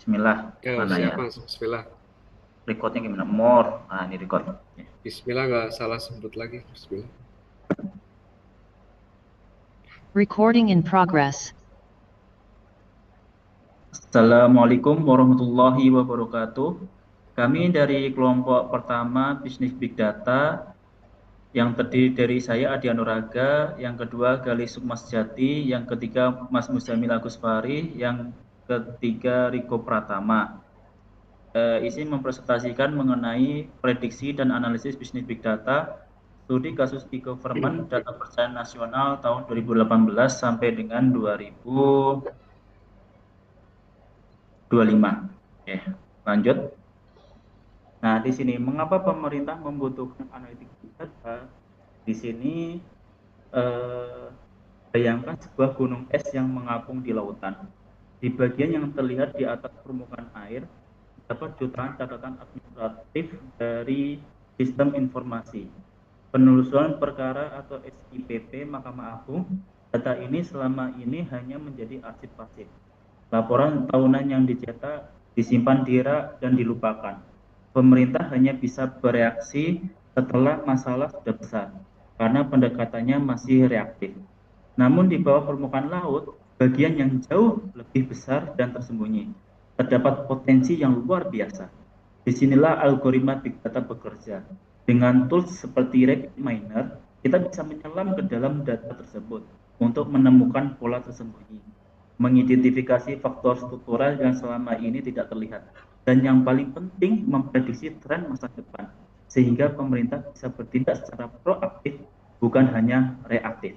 Bismillah. Ya, Mana siap ya? Mas. Bismillah. Recordnya gimana? More. Ah, ini record. Bismillah, nggak salah sebut lagi. Bismillah. Recording in progress. Assalamualaikum warahmatullahi wabarakatuh. Kami dari kelompok pertama Bisnis Big Data yang terdiri dari saya Adi Anuraga, yang kedua Galih Sukmas Jati, yang ketiga Mas Muzamil Agus Fahri, yang ketiga Riko Pratama. Isi mempresentasikan mengenai prediksi dan analisis bisnis big data, studi kasus e-government data percayaan nasional tahun 2018 sampai dengan 2025. Oke, lanjut. Nah, di sini mengapa pemerintah membutuhkan analitik big data? Di sini eh, bayangkan sebuah gunung es yang mengapung di lautan. Di bagian yang terlihat di atas permukaan air, dapat jutaan catatan administratif dari sistem informasi penelusuran perkara atau SIPP Mahkamah Agung. Data ini selama ini hanya menjadi arsip pasif. Laporan tahunan yang dicetak disimpan di rak dan dilupakan. Pemerintah hanya bisa bereaksi setelah masalah sudah besar karena pendekatannya masih reaktif. Namun di bawah permukaan laut, bagian yang jauh lebih besar dan tersembunyi, terdapat potensi yang luar biasa. Disinilah algoritma Big Data bekerja. Dengan tools seperti RapidMiner, kita bisa menyelam ke dalam data tersebut untuk menemukan pola tersembunyi, mengidentifikasi faktor struktural yang selama ini tidak terlihat, dan yang paling penting memprediksi tren masa depan, sehingga pemerintah bisa bertindak secara proaktif, bukan hanya reaktif.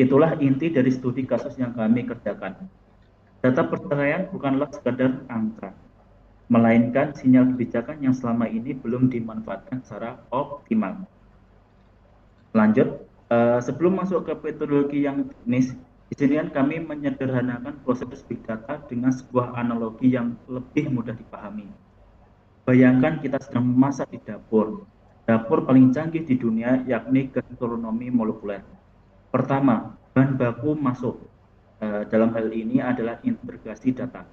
Itulah inti dari studi kasus yang kami kerjakan. Data perceraian bukanlah sekadar angka, melainkan sinyal kebijakan yang selama ini belum dimanfaatkan secara optimal. Lanjut, sebelum masuk ke metodologi yang teknis, di sini kan kami menyederhanakan proses big data dengan sebuah analogi yang lebih mudah dipahami. Bayangkan kita sedang memasak di dapur. Dapur paling canggih di dunia yakni gastronomi molekuler. Pertama, bahan baku masuk. Dalam hal ini adalah integrasi data.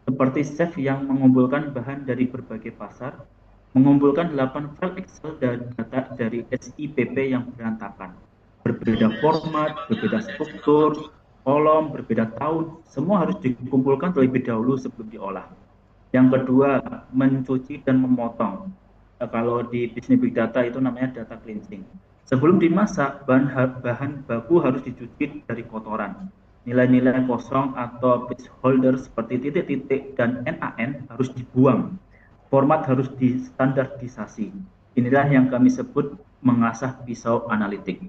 Seperti chef yang mengumpulkan bahan dari berbagai pasar, mengumpulkan 8 file Excel dan data dari SIPP yang berantakan. Berbeda format, berbeda struktur, kolom, berbeda tahun, semua harus dikumpulkan terlebih dahulu sebelum diolah. Yang kedua, mencuci dan memotong. Kalau di bisnis big data itu namanya data cleansing. Sebelum dimasak, bahan baku harus dicuci dari kotoran. Nilai-nilai kosong atau placeholder seperti titik-titik dan NaN harus dibuang. Format harus distandardisasi. Inilah yang kami sebut mengasah pisau analitik.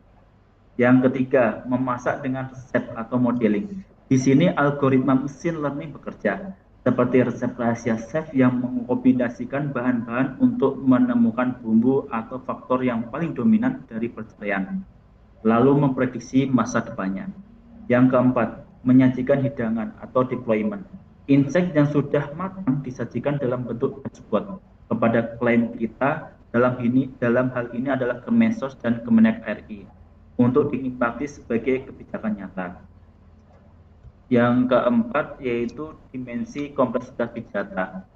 Yang ketiga, memasak dengan resep atau modeling. Di sini algoritma mesin learning bekerja, seperti resep rahasia chef yang mengkombinasikan bahan-bahan untuk menemukan bumbu atau faktor yang paling dominan dari perceraian, lalu memprediksi masa depannya. Yang keempat, menyajikan hidangan atau deployment. Insight yang sudah matang disajikan dalam bentuk dashboard kepada klien kita, dalam hal ini adalah Kemensos dan Kemenak RI, untuk diimpakti sebagai kebijakan nyata. Yang keempat yaitu dimensi kompleksitas big data.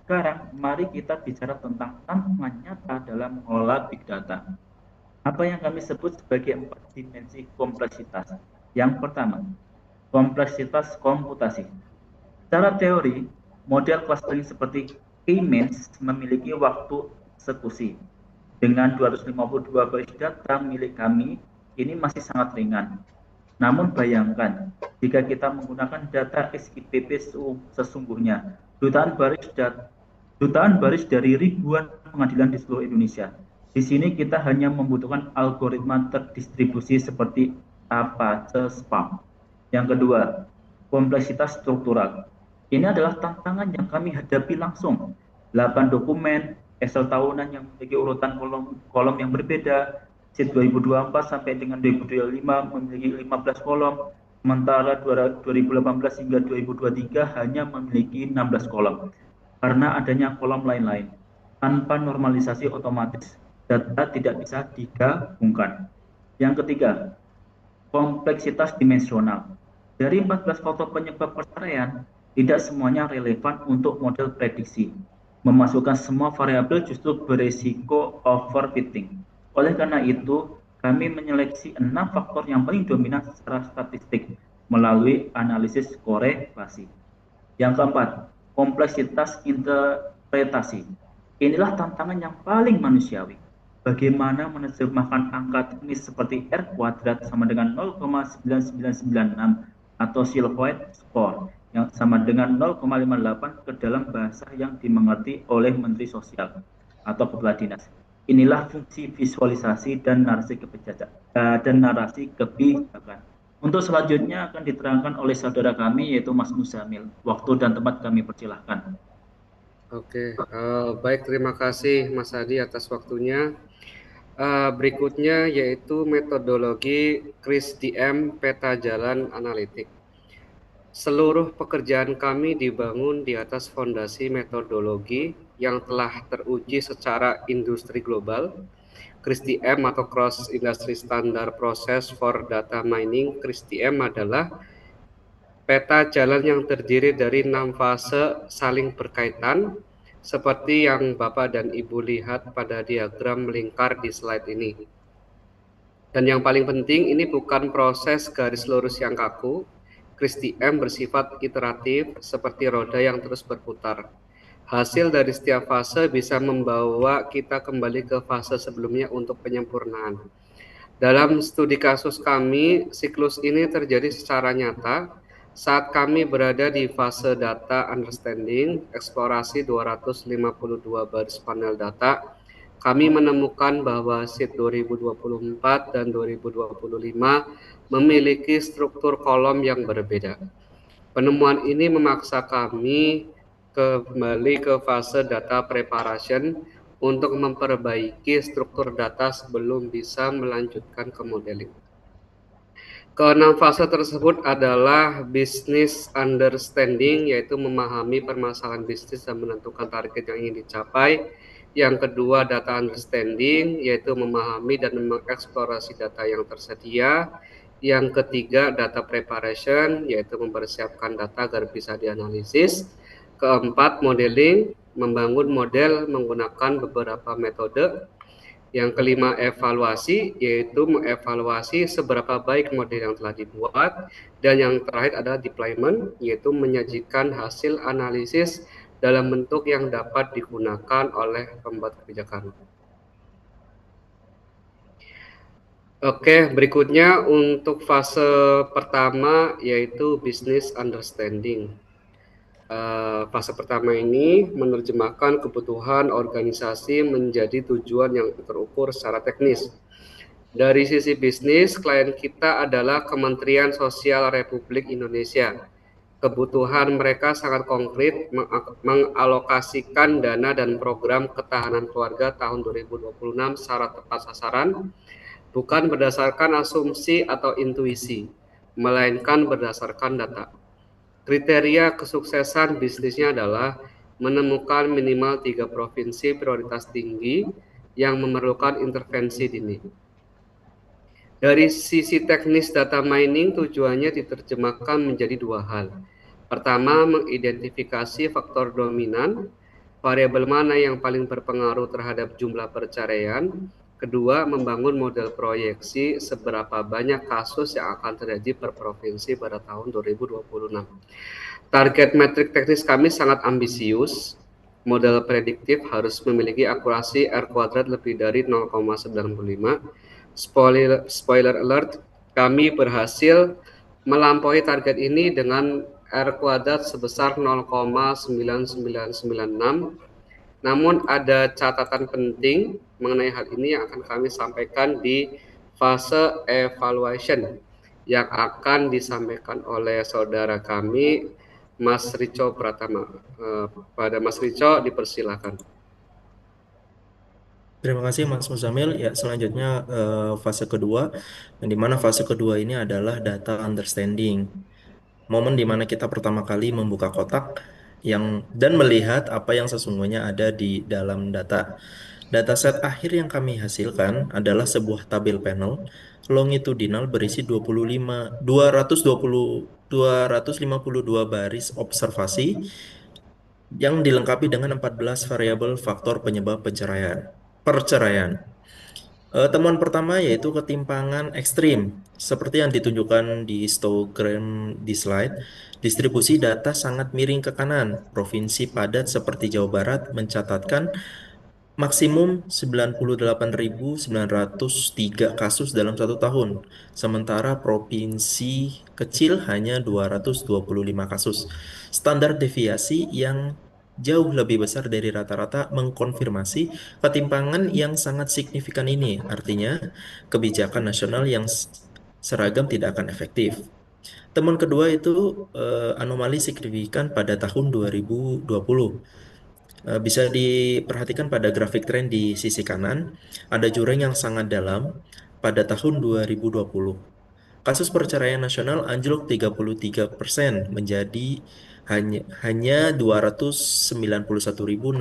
Sekarang mari kita bicara tentang tantangan nyata dalam mengelola big data. Apa yang kami sebut sebagai 4 dimensi kompleksitas. Yang pertama, kompleksitas komputasi. Secara teori, model clustering seperti K-means memiliki waktu eksekusi. Dengan 252 baris data milik kami, ini masih sangat ringan. Namun bayangkan, jika kita menggunakan data SIPP sesungguhnya, jutaan baris dari ribuan pengadilan di seluruh Indonesia. Di sini kita hanya membutuhkan algoritma terdistribusi seperti Apache Spark. Yang kedua, kompleksitas struktural. Ini adalah tantangan yang kami hadapi langsung. 8 dokumen, Excel tahunan yang memiliki urutan kolom yang berbeda, sheet 2024 sampai dengan 2025 memiliki 15 kolom, sementara 2018 hingga 2023 hanya memiliki 16 kolom. Karena adanya kolom lain-lain, tanpa normalisasi otomatis, data tidak bisa digabungkan. Yang ketiga, kompleksitas dimensional. Dari 14 faktor penyebab perceraian, Tidak semuanya relevan untuk model prediksi. Memasukkan semua variabel justru beresiko overfitting. Oleh karena itu, kami menyeleksi 6 faktor yang paling dominan secara statistik melalui analisis korelasi. Yang keempat, kompleksitas interpretasi. Inilah tantangan yang paling manusiawi. Bagaimana menerjemahkan angka teknis seperti R kuadrat sama dengan 0,9996 atau silhouette score yang sama dengan 0,58 ke dalam bahasa yang dimengerti oleh Menteri Sosial atau Kepala Dinas. Inilah fungsi visualisasi dan narasi kebijakan. Untuk selanjutnya akan diterangkan oleh saudara kami yaitu Mas Muzamil. Waktu dan tempat kami persilahkan. Oke, baik, terima kasih Mas Adi atas waktunya. Berikutnya yaitu metodologi CRISDM Peta Jalan Analitik. Seluruh pekerjaan kami dibangun di atas fondasi metodologi yang telah teruji secara industri global. CRISDM atau Cross Industry Standard Process for Data Mining. CRISDM adalah peta jalan yang terdiri dari 6 fase saling berkaitan, seperti yang Bapak dan Ibu lihat pada diagram lingkar di slide ini. Dan yang paling penting, ini bukan proses garis lurus yang kaku. CRISDM bersifat iteratif, seperti roda yang terus berputar. Hasil dari setiap fase bisa membawa kita kembali ke fase sebelumnya untuk penyempurnaan. Dalam studi kasus kami, siklus ini terjadi secara nyata saat kami berada di fase data understanding, eksplorasi 252 baris panel data. Kami menemukan bahwa sheet 2024 dan 2025 memiliki struktur kolom yang berbeda. Penemuan ini memaksa kami kembali ke fase data preparation untuk memperbaiki struktur data sebelum bisa melanjutkan ke modeling. Keenam fase tersebut adalah business understanding, yaitu memahami permasalahan bisnis dan menentukan target yang ingin dicapai. Yang kedua, data understanding, yaitu memahami dan mengeksplorasi data yang tersedia. Yang ketiga, data preparation, yaitu mempersiapkan data agar bisa dianalisis. Keempat, modeling, membangun model menggunakan beberapa metode. Yang kelima, evaluasi, yaitu mengevaluasi seberapa baik model yang telah dibuat. Dan yang terakhir adalah deployment, yaitu menyajikan hasil analisis dalam bentuk yang dapat digunakan oleh pembuat kebijakan. Oke, berikutnya untuk fase pertama yaitu business understanding. Fase pertama ini menerjemahkan kebutuhan organisasi menjadi tujuan yang terukur secara teknis. Dari sisi bisnis, klien kita adalah Kementerian Sosial Republik Indonesia. Kebutuhan mereka sangat konkret, mengalokasikan dana dan program ketahanan keluarga tahun 2026 secara tepat sasaran, bukan berdasarkan asumsi atau intuisi, melainkan berdasarkan data. Kriteria kesuksesan bisnisnya adalah menemukan minimal 3 provinsi prioritas tinggi yang memerlukan intervensi dini. Dari sisi teknis data mining, tujuannya diterjemahkan menjadi 2 hal. Pertama, mengidentifikasi faktor dominan, variabel mana yang paling berpengaruh terhadap jumlah perceraian. Kedua, membangun model proyeksi seberapa banyak kasus yang akan terjadi per provinsi pada tahun 2026. Target metrik teknis kami sangat ambisius. Model prediktif harus memiliki akurasi R kuadrat lebih dari 0,95. Spoiler alert, kami berhasil melampaui target ini dengan R kuadrat sebesar 0,9996. Namun ada catatan penting mengenai hal ini yang akan kami sampaikan di fase evaluation yang akan disampaikan oleh saudara kami, Mas Rico Pratama. Pada Mas Rico dipersilakan. Terima kasih Mas Muzamil. Ya, selanjutnya fase kedua, yang dimana fase kedua ini adalah data understanding. Momen dimana kita pertama kali membuka kotak dan melihat apa yang sesungguhnya ada di dalam data. Dataset akhir yang kami hasilkan adalah sebuah tabel panel longitudinal berisi 220 252 baris observasi yang dilengkapi dengan 14 variabel faktor penyebab perceraian. Temuan pertama yaitu ketimpangan ekstrim. Seperti yang ditunjukkan di histogram di slide, distribusi data sangat miring ke kanan. Provinsi padat seperti Jawa Barat mencatatkan maksimum 98.903 kasus dalam satu tahun, sementara provinsi kecil hanya 225 kasus. Standar deviasi yang jauh lebih besar dari rata-rata mengkonfirmasi ketimpangan yang sangat signifikan ini. Artinya, kebijakan nasional yang seragam tidak akan efektif. Temuan kedua itu anomali signifikan pada tahun 2020. Bisa diperhatikan pada grafik tren di sisi kanan, ada jurang yang sangat dalam pada tahun 2020. Kasus perceraian nasional anjlok 33% menjadi hanya 291.677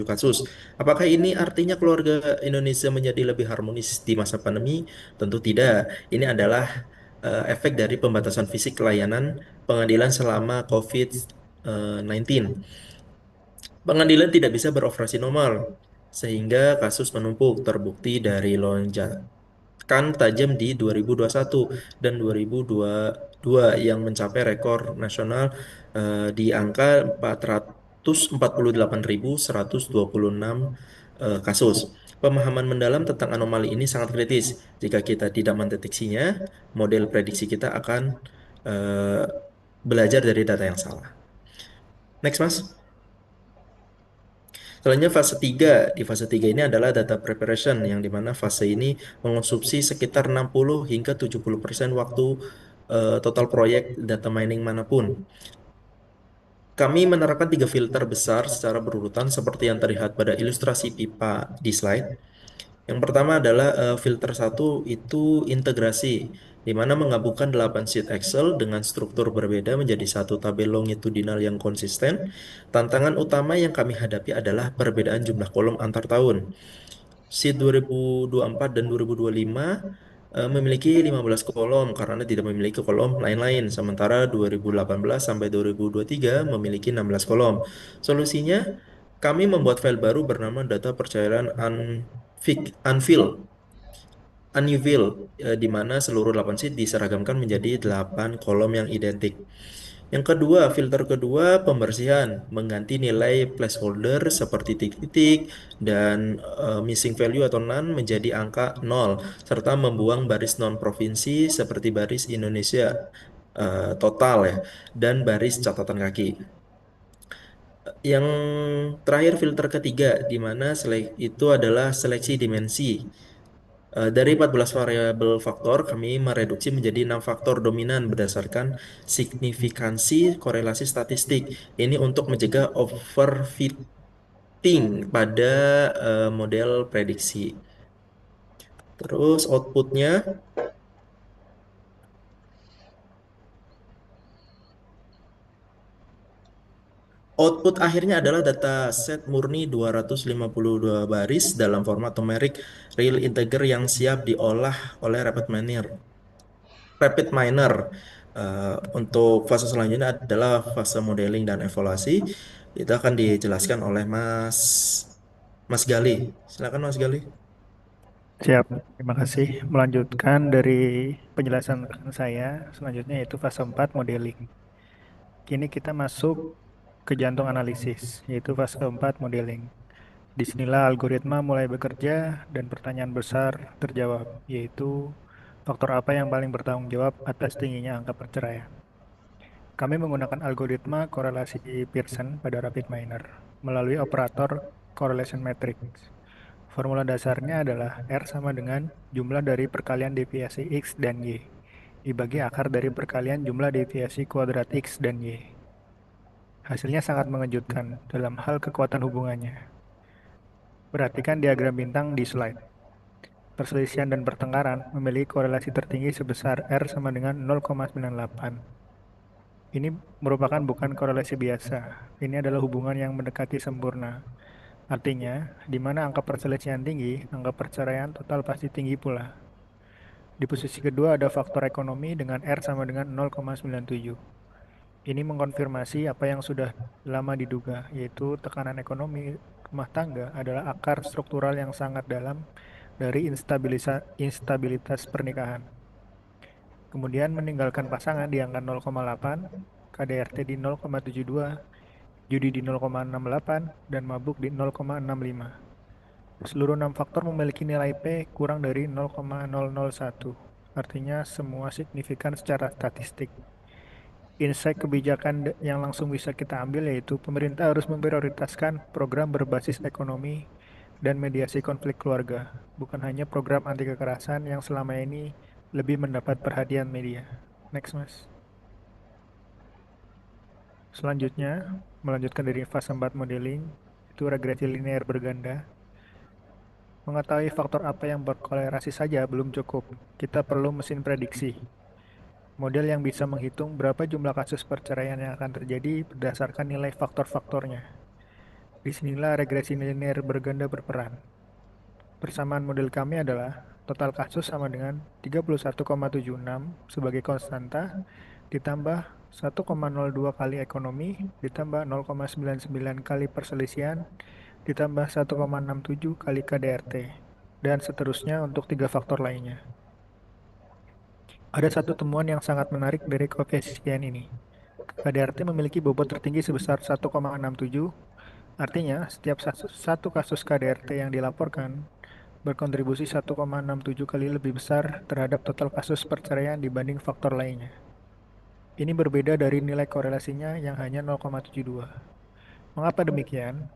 kasus. Apakah ini artinya keluarga Indonesia menjadi lebih harmonis di masa pandemi? Tentu tidak. Ini adalah efek dari pembatasan fisik layanan pengadilan selama COVID-19. Pengadilan tidak bisa beroperasi normal, sehingga kasus menumpuk terbukti dari lonjakan tajam di 2021 dan 2022 yang mencapai rekor nasional di angka 448.126 kasus. Pemahaman mendalam tentang anomali ini sangat kritis. Jika kita tidak mendeteksinya, model prediksi kita akan eh, belajar dari data yang salah. Next, Mas. Selanjutnya fase 3. Di fase 3 ini adalah data preparation, yang dimana fase ini mengonsumsi sekitar 60 hingga 70% waktu total proyek data mining manapun. Kami menerapkan 3 filter besar secara berurutan seperti yang terlihat pada ilustrasi pipa di slide. Yang pertama adalah filter 1 itu integrasi, di mana menggabungkan 8 sheet Excel dengan struktur berbeda menjadi satu tabel longitudinal yang konsisten. Tantangan utama yang kami hadapi adalah perbedaan jumlah kolom antar tahun. Sheet 2024 dan 2025 memiliki 15 kolom karena tidak memiliki kolom lain-lain, sementara 2018 sampai 2023 memiliki 16 kolom. Solusinya, kami membuat file baru bernama data percayaan unfill, di mana seluruh 8 sheet diseragamkan menjadi 8 kolom yang identik. Yang kedua, filter kedua, pembersihan, mengganti nilai placeholder seperti titik-titik dan missing value atau none menjadi angka 0, serta membuang baris non-provinsi seperti baris Indonesia total ya, dan baris catatan kaki. Yang terakhir filter ketiga, di mana itu adalah seleksi dimensi. Dari 14 variabel faktor, kami mereduksi menjadi 6 faktor dominan berdasarkan signifikansi korelasi statistik. Ini untuk mencegah overfitting pada model prediksi. Terus output akhirnya adalah data set murni 252 baris dalam format numeric real integer yang siap diolah oleh rapid miner. Untuk fase selanjutnya adalah fase modeling dan evaluasi. Itu akan dijelaskan oleh Mas Gali. Silakan Mas Gali. Siap, terima kasih. Melanjutkan dari penjelasan rekan saya, selanjutnya yaitu fase 4 modeling. Kini kita masuk ke jantung analisis, yaitu fase keempat modeling. Disinilah algoritma mulai bekerja dan pertanyaan besar terjawab, yaitu faktor apa yang paling bertanggung jawab atas tingginya angka perceraian. Kami menggunakan algoritma korelasi Pearson pada RapidMiner melalui operator correlation matrix. Formula dasarnya adalah R sama dengan jumlah dari perkalian deviasi X dan Y dibagi akar dari perkalian jumlah deviasi kuadrat X dan Y. Hasilnya sangat mengejutkan dalam hal kekuatan hubungannya. Perhatikan diagram bintang di slide. Perselisihan dan pertengkaran memiliki korelasi tertinggi sebesar R sama dengan 0,98. Ini merupakan bukan korelasi biasa. Ini adalah hubungan yang mendekati sempurna. Artinya, di mana angka perselisihan tinggi, angka perceraian total pasti tinggi pula. Di posisi kedua ada faktor ekonomi dengan R sama dengan 0,97. Ini mengkonfirmasi apa yang sudah lama diduga, yaitu tekanan ekonomi rumah tangga adalah akar struktural yang sangat dalam dari instabilitas pernikahan. Kemudian meninggalkan pasangan di angka 0,8, KDRT di 0,72, judi di 0,68, dan mabuk di 0,65. Seluruh 6 faktor memiliki nilai P kurang dari 0,001, artinya semua signifikan secara statistik. Insight kebijakan yang langsung bisa kita ambil yaitu pemerintah harus memprioritaskan program berbasis ekonomi dan mediasi konflik keluarga, bukan hanya program anti kekerasan yang selama ini lebih mendapat perhatian media. Next, Mas. Selanjutnya, melanjutkan dari fase 4 modeling, itu regresi linear berganda. Mengetahui faktor apa yang berkolerasi saja belum cukup. Kita perlu mesin prediksi. Model yang bisa menghitung berapa jumlah kasus perceraian yang akan terjadi berdasarkan nilai faktor-faktornya. Disinilah regresi linear berganda berperan. Persamaan model kami adalah total kasus sama dengan 31,76 sebagai konstanta, ditambah 1,02 kali ekonomi, ditambah 0,99 kali perselisihan, ditambah 1,67 kali KDRT, dan seterusnya untuk 3 faktor lainnya. Ada satu temuan yang sangat menarik dari koefisien ini. KDRT memiliki bobot tertinggi sebesar 1,67, artinya setiap satu kasus KDRT yang dilaporkan berkontribusi 1,67 kali lebih besar terhadap total kasus perceraian dibanding faktor lainnya. Ini berbeda dari nilai korelasinya yang hanya 0,72. Mengapa demikian?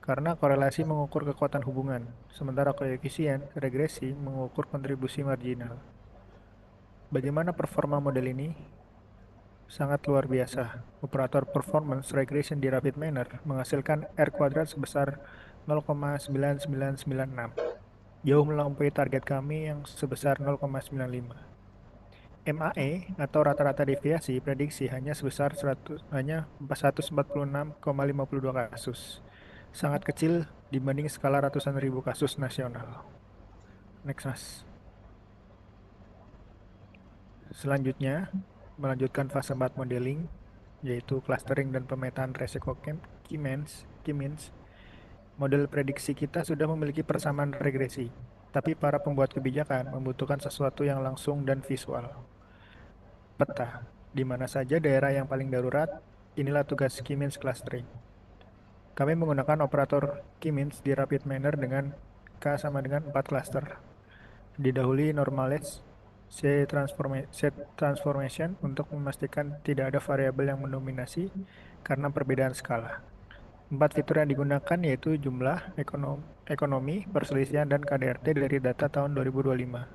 Karena korelasi mengukur kekuatan hubungan, sementara koefisien regresi mengukur kontribusi marginal. Bagaimana performa model ini? Sangat luar biasa. Operator performance regression di rapid manner menghasilkan R kuadrat sebesar 0,9996. Jauh melampaui target kami yang sebesar 0,95. MAE atau rata-rata deviasi prediksi hanya sebesar 446,52 kasus. Sangat kecil dibanding skala ratusan ribu kasus nasional. Next, Mas. Selanjutnya, melanjutkan fase 4 modeling, yaitu clustering dan pemetaan resiko Keynes. Model prediksi kita sudah memiliki persamaan regresi, tapi para pembuat kebijakan membutuhkan sesuatu yang langsung dan visual. Peta, di mana saja daerah yang paling darurat, inilah tugas Keynes clustering. Kami menggunakan operator Keynes di rapid manner dengan K sama dengan 4 cluster. Didahului normalize set transformation untuk memastikan tidak ada variabel yang mendominasi karena perbedaan skala. 4 fitur yang digunakan yaitu jumlah, ekonomi, perselisihan, dan KDRT dari data tahun 2025.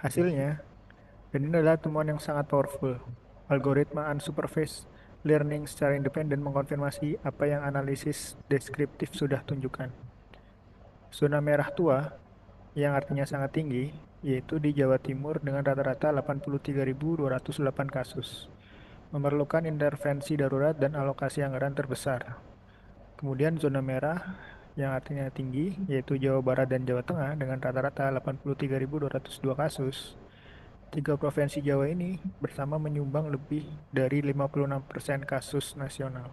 Hasilnya, dan ini adalah temuan yang sangat powerful. Algoritma unsupervised learning secara independen mengkonfirmasi apa yang analisis deskriptif sudah tunjukkan. Zona merah tua, yang artinya sangat tinggi, yaitu di Jawa Timur dengan rata-rata 83.208 kasus. Memerlukan intervensi darurat dan alokasi anggaran terbesar. Kemudian zona merah yang artinya tinggi, yaitu Jawa Barat dan Jawa Tengah dengan rata-rata 83.202 kasus. 3 provinsi Jawa ini bersama menyumbang lebih dari 56% kasus nasional.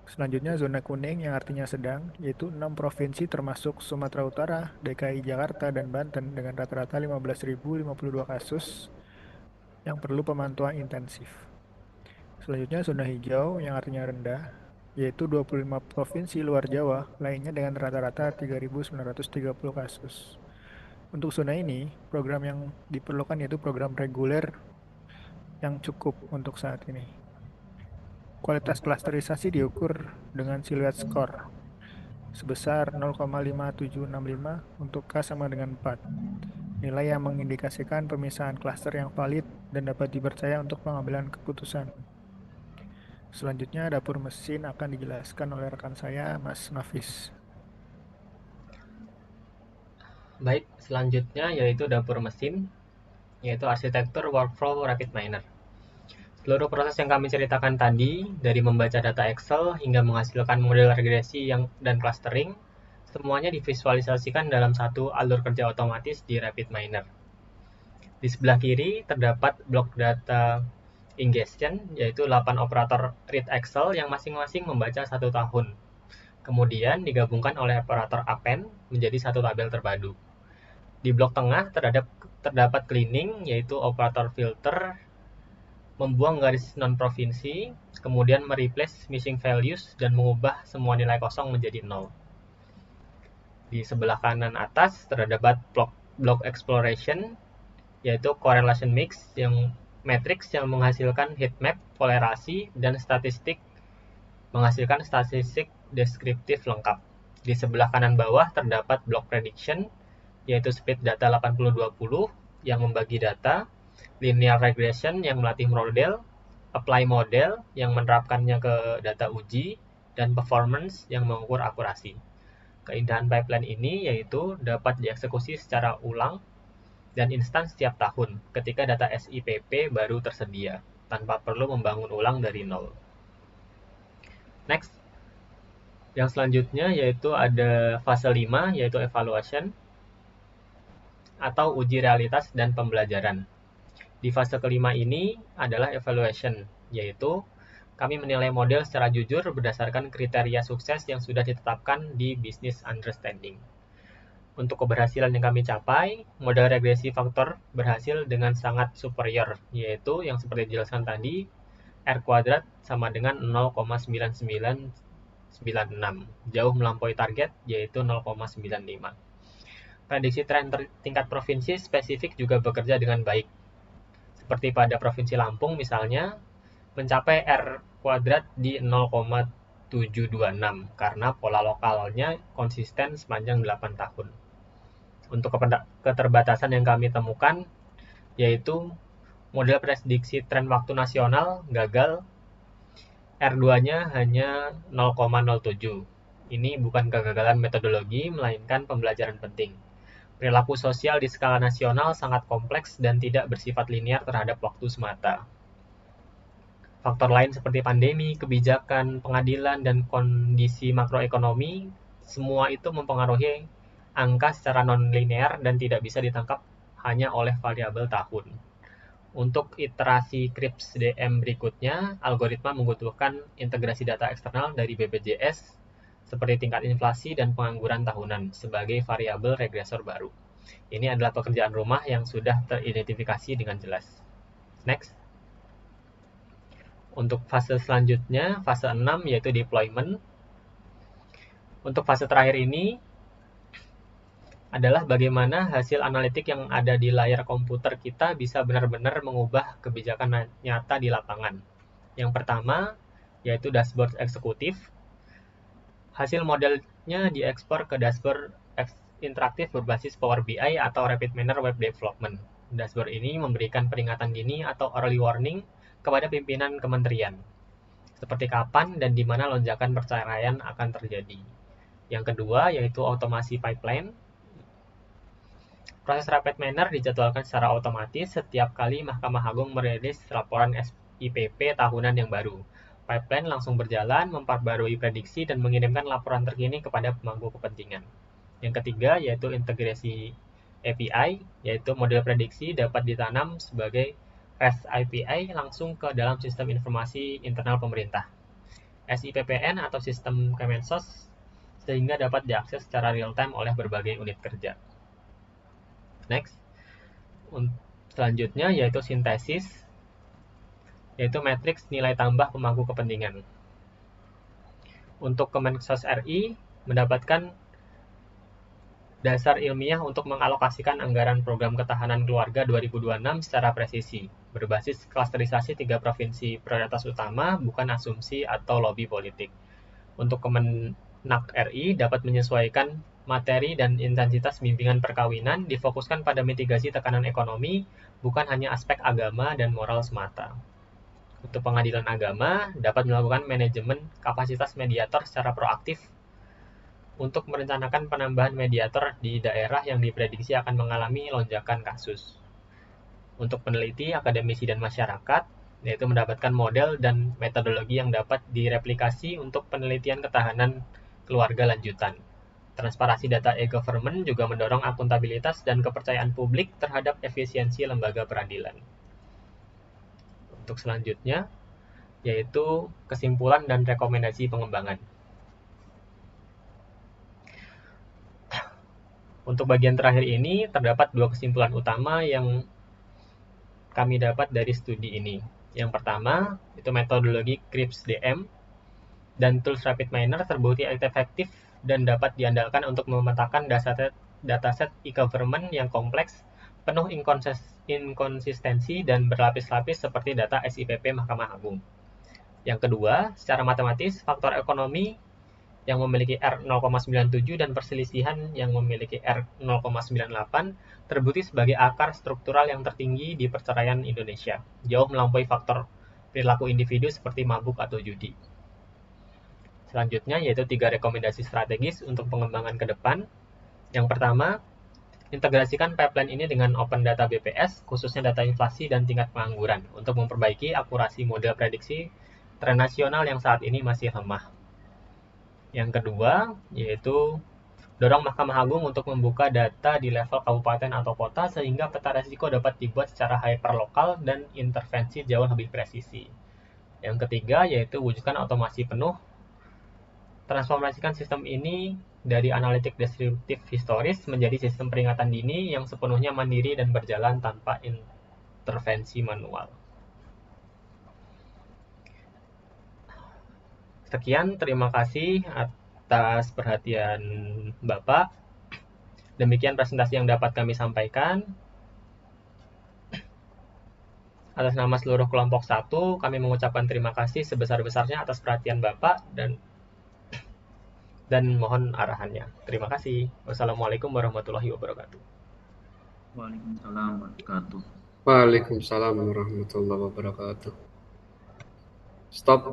Selanjutnya zona kuning yang artinya sedang, yaitu 6 provinsi termasuk Sumatera Utara, DKI Jakarta, dan Banten dengan rata-rata 15.052 kasus yang perlu pemantauan intensif. Selanjutnya zona hijau yang artinya rendah, yaitu 25 provinsi luar Jawa lainnya dengan rata-rata 3.930 kasus. Untuk zona ini, program yang diperlukan yaitu program reguler yang cukup untuk saat ini. Kualitas klasterisasi diukur dengan siluet score sebesar 0,5765 untuk K sama dengan 4. Nilai yang mengindikasikan pemisahan klaster yang valid dan dapat dipercaya untuk pengambilan keputusan. Selanjutnya dapur mesin akan dijelaskan oleh rekan saya, Mas Nafis. Baik, selanjutnya yaitu dapur mesin, yaitu arsitektur workflow rapid miner. Seluruh proses yang kami ceritakan tadi, dari membaca data Excel hingga menghasilkan model regresi dan clustering, semuanya divisualisasikan dalam satu alur kerja otomatis di rapid miner. Di sebelah kiri terdapat blok data ingestion, yaitu 8 operator read Excel yang masing-masing membaca 1 tahun. Kemudian digabungkan oleh operator append menjadi satu tabel terpadu. Di blok tengah terdapat cleaning, yaitu operator filter membuang garis non-provinsi, kemudian mereplace missing values dan mengubah semua nilai kosong menjadi 0. Di sebelah kanan atas terdapat block exploration, yaitu correlation mix yang matrix yang menghasilkan heatmap, polarasi, dan menghasilkan statistik deskriptif lengkap. Di sebelah kanan bawah terdapat block prediction, yaitu speed data 80-20 yang membagi data, linear regression yang melatih model, apply model yang menerapkannya ke data uji, dan performance yang mengukur akurasi. Keindahan pipeline ini yaitu dapat dieksekusi secara ulang dan instan setiap tahun ketika data SIPP baru tersedia, tanpa perlu membangun ulang dari nol. Next. Yang selanjutnya yaitu ada fase 5, yaitu evaluation atau uji realitas dan pembelajaran. Di fase kelima ini adalah evaluation, yaitu kami menilai model secara jujur berdasarkan kriteria sukses yang sudah ditetapkan di business understanding. Untuk keberhasilan yang kami capai, model regresi faktor berhasil dengan sangat superior, yaitu yang seperti dijelaskan tadi, R kuadrat sama dengan 0,9996, jauh melampaui target yaitu 0,95. Prediksi tren tingkat provinsi spesifik juga bekerja dengan baik. Seperti pada Provinsi Lampung misalnya, mencapai R kuadrat di 0,726 karena pola lokalnya konsisten sepanjang 8 tahun. Untuk keterbatasan yang kami temukan, yaitu model prediksi tren waktu nasional gagal, R2-nya hanya 0,07. Ini bukan kegagalan metodologi, melainkan pembelajaran penting. Perilaku sosial di skala nasional sangat kompleks dan tidak bersifat linear terhadap waktu semata. Faktor lain seperti pandemi, kebijakan, pengadilan, dan kondisi makroekonomi, semua itu mempengaruhi angka secara non-linear dan tidak bisa ditangkap hanya oleh variabel tahun. Untuk iterasi CRIPS DM berikutnya, algoritma membutuhkan integrasi data eksternal dari BPJS seperti tingkat inflasi dan pengangguran tahunan sebagai variabel regresor baru. Ini adalah pekerjaan rumah yang sudah teridentifikasi dengan jelas. Next. Untuk fase selanjutnya, fase 6 yaitu deployment. Untuk fase terakhir ini adalah bagaimana hasil analitik yang ada di layar komputer kita bisa benar-benar mengubah kebijakan nyata di lapangan. Yang pertama, yaitu dashboard eksekutif. Hasil modelnya diekspor ke dashboard interaktif berbasis Power BI atau Rapid Manner Web Development. Dashboard ini memberikan peringatan dini atau early warning kepada pimpinan kementerian, seperti kapan dan di mana lonjakan perceraian akan terjadi. Yang kedua, yaitu otomasi pipeline. Proses Rapid Manner dijadwalkan secara otomatis setiap kali Mahkamah Agung merilis laporan SIPP tahunan yang baru. Pipeline langsung berjalan, memperbarui prediksi, dan mengirimkan laporan terkini kepada pemangku kepentingan. Yang ketiga, yaitu integrasi API, yaitu model prediksi dapat ditanam sebagai REST API langsung ke dalam sistem informasi internal pemerintah, SIPPN atau sistem Kemensos, sehingga dapat diakses secara real-time oleh berbagai unit kerja. Next. Selanjutnya yaitu sintesis, yaitu matriks nilai tambah pemangku kepentingan. Untuk Kemensos RI mendapatkan dasar ilmiah untuk mengalokasikan anggaran program ketahanan keluarga 2026 secara presisi, berbasis klasterisasi 3 provinsi prioritas utama, bukan asumsi atau lobby politik. Untuk Kemenak RI dapat menyesuaikan materi dan intensitas bimbingan perkawinan difokuskan pada mitigasi tekanan ekonomi, bukan hanya aspek agama dan moral semata. Untuk Pengadilan Agama, dapat melakukan manajemen kapasitas mediator secara proaktif untuk merencanakan penambahan mediator di daerah yang diprediksi akan mengalami lonjakan kasus. Untuk peneliti, akademisi, dan masyarakat, yaitu mendapatkan model dan metodologi yang dapat direplikasi untuk penelitian ketahanan keluarga lanjutan. Transparansi data e-government juga mendorong akuntabilitas dan kepercayaan publik terhadap efisiensi lembaga peradilan. Untuk selanjutnya, yaitu kesimpulan dan rekomendasi pengembangan. Untuk bagian terakhir ini, terdapat 2 kesimpulan utama yang kami dapat dari studi ini. Yang pertama, itu metodologi CRISP-DM dan tools RapidMiner terbukti efektif dan dapat diandalkan untuk memetakan dataset e-government yang kompleks, penuh inkonsistensi dan berlapis-lapis seperti data SIPP Mahkamah Agung. Yang kedua, secara matematis, faktor ekonomi yang memiliki R 0,97 dan perselisihan yang memiliki R 0,98 terbukti sebagai akar struktural yang tertinggi di perceraian Indonesia, jauh melampaui faktor perilaku individu seperti mabuk atau judi. Selanjutnya yaitu 3 rekomendasi strategis untuk pengembangan ke depan. Yang pertama, integrasikan pipeline ini dengan Open Data BPS, khususnya data inflasi dan tingkat pengangguran, untuk memperbaiki akurasi model prediksi tren nasional yang saat ini masih lemah. Yang kedua, yaitu dorong Mahkamah Agung untuk membuka data di level kabupaten atau kota sehingga peta risiko dapat dibuat secara hyperlokal dan intervensi jauh lebih presisi. Yang ketiga, yaitu wujudkan otomasi penuh. Transformasikan sistem ini dari analitik deskriptif historis menjadi sistem peringatan dini yang sepenuhnya mandiri dan berjalan tanpa intervensi manual. Sekian, terima kasih atas perhatian Bapak. Demikian presentasi yang dapat kami sampaikan. Atas nama seluruh kelompok 1, kami mengucapkan terima kasih sebesar-besarnya atas perhatian Bapak dan mohon arahannya. Terima kasih. Wassalamualaikum warahmatullahi wabarakatuh. Waalaikumsalam warahmatullahi wabarakatuh. Waalaikumsalam warahmatullahi wabarakatuh. Stop.